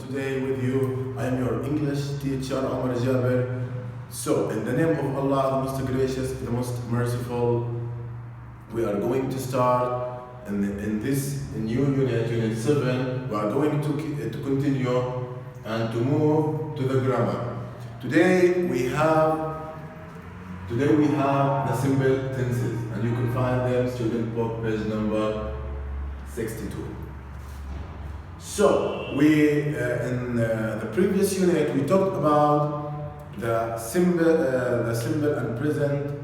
today with you. I am your English teacher, Omar. So, in the name of Allah, the most gracious, the most merciful, we are going to start in this new unit, Unit 7. We are going to continue and to move to the grammar. Today we have the simple tenses, and you can find them student book page number 62. So in the previous unit we talked about the simple and present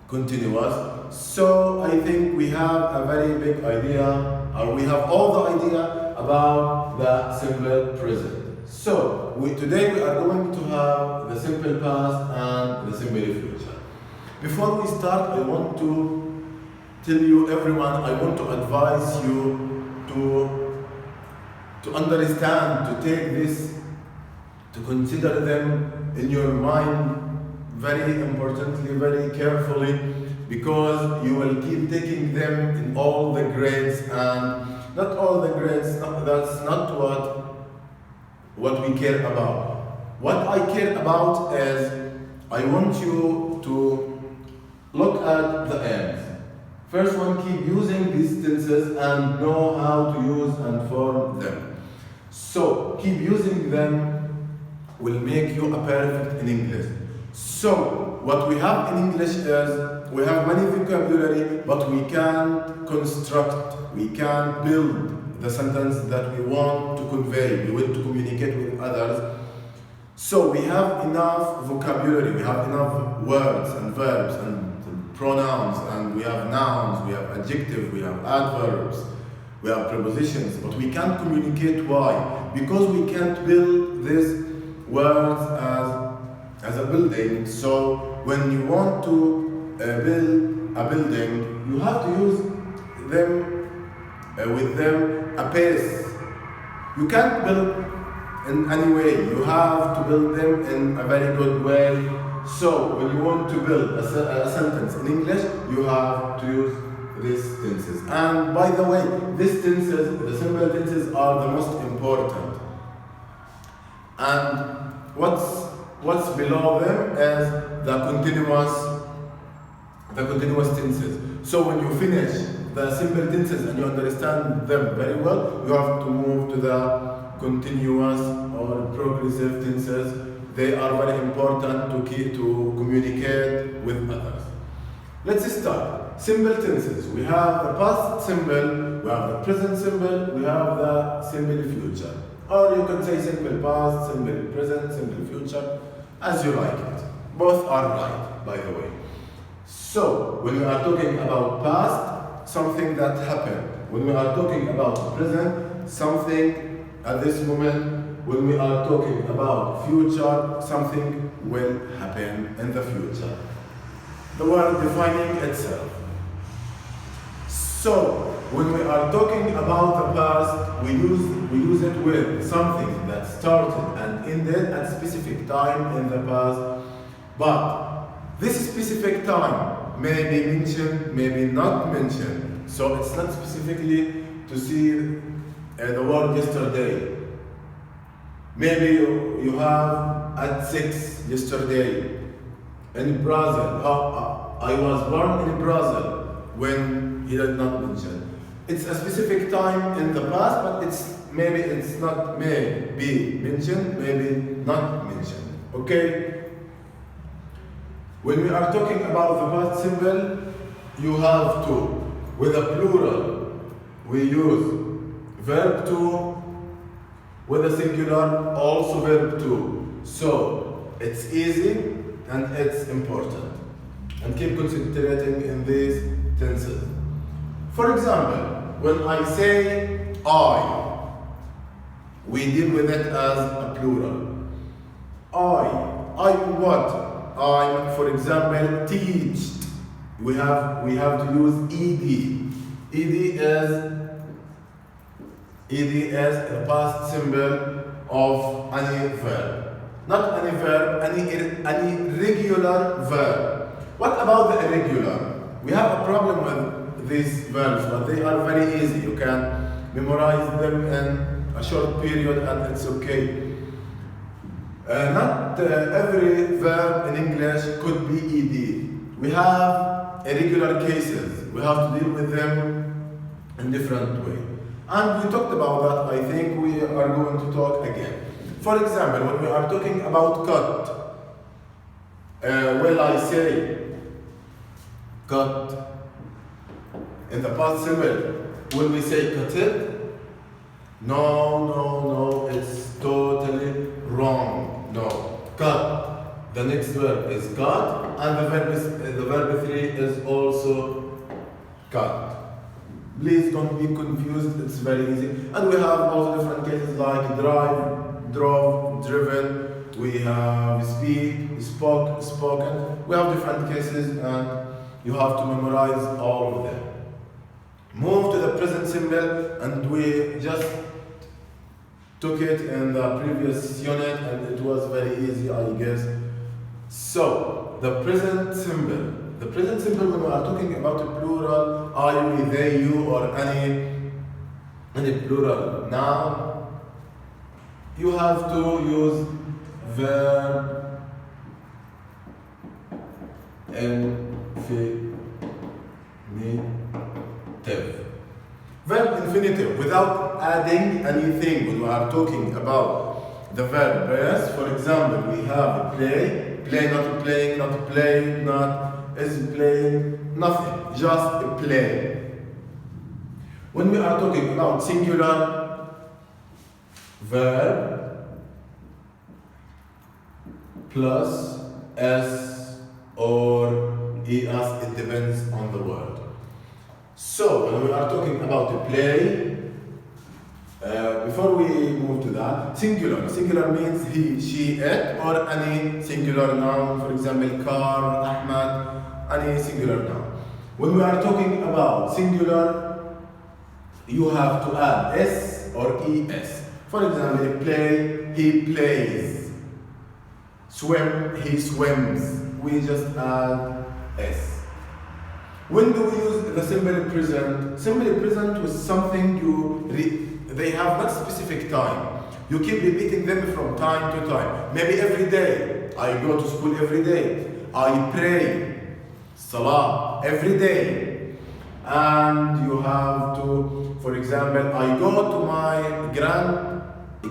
continuous. So I think we have a very big idea, or we have all the idea about the simple present. So today we are going to have the simple past and the simple future. Before we start, I want to tell you, everyone, I want to advise you to understand, to take this, to consider them in your mind very importantly, very carefully, because you will keep taking them in all the grades, and not all the grades, that's not what we care about. What I care about is I want you to look at the ends. First one, keep using these tenses and know how to use and form them. So keep using them will make you a perfect in English. So what we have in English is we have many vocabulary, but we can't construct, we can't build the sentence that we want to convey, we want to communicate with others. So we have enough vocabulary, we have enough words and verbs and pronouns, and we have nouns, we have adjectives, we have adverbs, we have prepositions, but we can't communicate. Why? Because we can't build these words as a building. So when you want to build a building, you have to use them with them a pace. You can't build in any way. You have to build them in a very good way. So when you want to build a sentence in English, you have to use these tenses. And by the way, these tenses, the simple tenses, are the most important. And what's below them is the continuous tenses. So when you finish the simple tenses and you understand them very well, you have to move to the continuous or progressive tenses. They are very important to communicate with others. Let's start. Simple tenses. We have the past simple, we have the present simple, we have the simple future. Or you can say simple past, simple present, simple future, as you like it. Both are right, by the way. So when we are talking about past, something that happened. When we are talking about present, something at this moment. When we are talking about future, something will happen in the future. The word defining itself. So when we are talking about the past, we use it with something that started and ended at a specific time in the past. But this specific time may be mentioned, maybe not mentioned. So it's not specifically to see the word yesterday. Maybe you have at 6 yesterday in Brazil. I was born in Brazil when he did not mention. It's a specific time in the past, but maybe be mentioned, maybe not mentioned. Okay? When we are talking about the past simple, you have to. With a plural, we use verb to. With a singular, also verb to. So it's easy and it's important. And keep concentrating in these tenses. For example, when I say I, we deal with it as a plural. I what? I, for example, teached. We have to use ed. Ed is the past symbol of any verb. Not any verb, any regular verb. What about the irregular? We have a problem with these verbs, but they are very easy. You can memorize them in a short period and it's okay. Not every verb in English could be ed. We have irregular cases. We have to deal with them in different way. And we talked about that. I think we are going to talk again. For example, when we are talking about cut, will I say cut in the past simple? Will we say cut it? No, it's totally wrong. No, cut. The next verb is cut, and the verb 3 is also cut. Please don't be confused, it's very easy. And we have also different cases like drive, drove, driven. We have speak, spoke, spoken. We have different cases and you have to memorize all of them. Move to the present simple, and we just took it in the previous unit and it was very easy, I guess. So, the present simple. The present simple, when we are talking about a plural, I, we, they, you, or any plural noun, you have to use verb infinitive. Verb infinitive without adding anything. When we are talking about the verb base, for example, we have play, not playing, not played, not is playing, nothing, just play. When we are talking about singular verb plus s or es, it depends on the word. So when we are talking about play, before we move to that, singular means he, she, it, or any singular noun, for example, car, Ahmad, any singular noun. When we are talking about singular, you have to add s or es. For example, play, he plays. Swim, he swims. We just add s. When do we use the simple present? Simple present was something they have not specific time. You keep repeating them from time to time. Maybe every day. I go to school every day. I pray. Salah every day. And you have to, for example, I go to my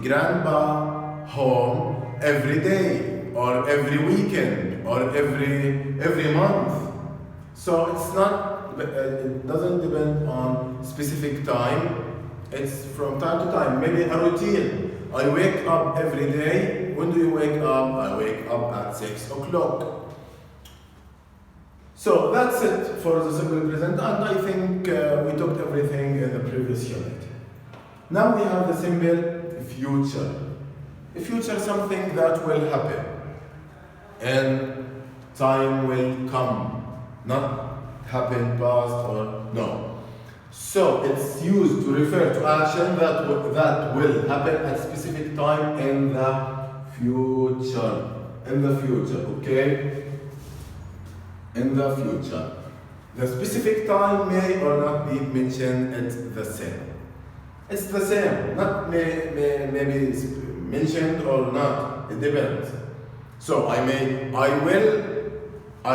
grandpa home every day, or every weekend, or every month. So it's not, it doesn't depend on specific time. It's from time to time, maybe a routine. I wake up every day. When do you wake up? I wake up at 6 o'clock. So that's it for the simple present, and I think we talked everything in the previous unit. Now we have the simple future. The future is something that will happen, and time will come, not happen past or no. So it's used to refer to action that will happen at a specific time in the future. Okay? In the future. The specific time may or not be mentioned, it's the same. It's the same, not maybe mentioned or not, it depends. So I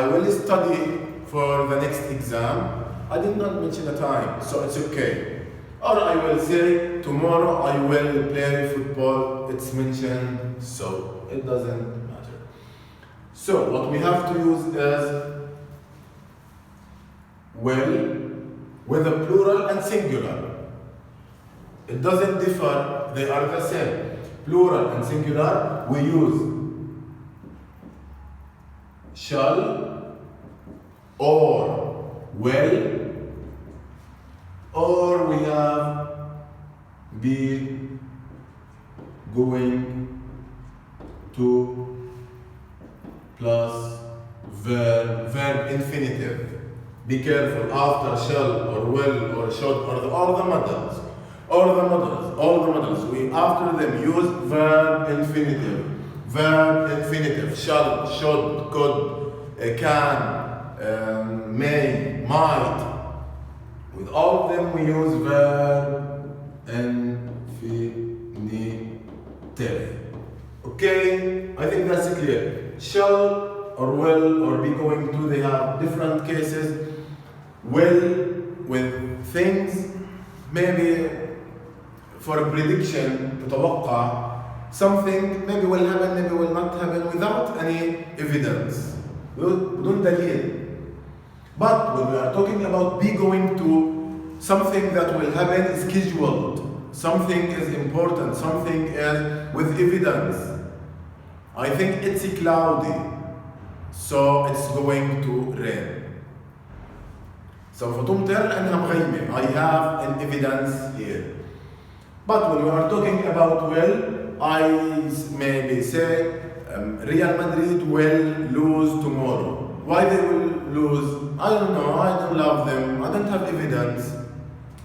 will study for the next exam. I did not mention a time, so it's okay. Or I will say, tomorrow I will play football, it's mentioned, so it doesn't matter. So what we have to use is will with a plural and singular. It doesn't differ, they are the same. Plural and singular, we use shall or will, or we have be going to plus verb infinitive. Be careful, after shall or will or should or all the models. We after them use verb infinitive. Shall, should, could, can, may, might. With all of them we use verb infinitive. tell. Okay, I think that's clear. Shall or will or be going to, they have different cases. Will with things, maybe for a prediction, تتوقع something maybe will happen, maybe will not happen without any evidence, بدون دليل. But when we are talking about be going to, something that will happen is scheduled, something is important, something is with evidence. I think it's cloudy, so it's going to rain. سوف تمطر لأنها مغيمة. I have an evidence here. But when we are talking about will, I maybe say Real Madrid will lose tomorrow. Why they will lose? I don't know, I don't love them, I don't have evidence.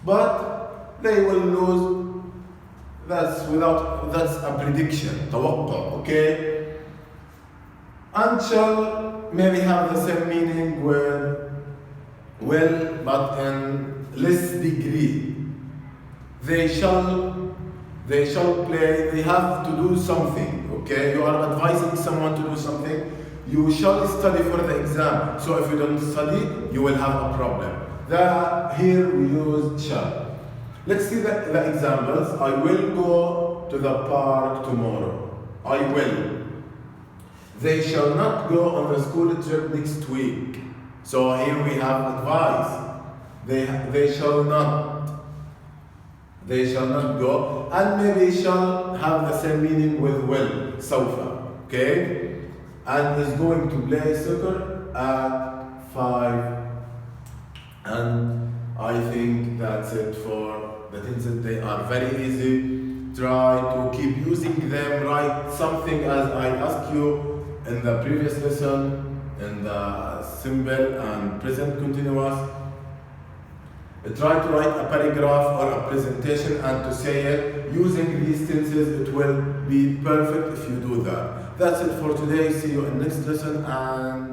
But they will lose, that's a prediction, توقع, okay? And shall maybe have the same meaning with will, but in less degree. They shall play, they have to do something, okay? You are advising someone to do something. You shall study for the exam. So if you don't study, you will have a problem. Here we use shall. Let's see the examples. I will go to the park tomorrow. I will. They shall not go on the school trip next week. So here we have advice. They shall not go, and maybe shall have the same meaning with will, سوف, okay? And is going to play soccer at 5. And I think that's it for the tenses. They are very easy. Try to keep using them. Write something as I asked you in the previous lesson, in the simple and present continuous. Try to write a paragraph or a presentation and to say it using these tenses. It will be perfect if you do that. That's it for today. See you in next lesson, and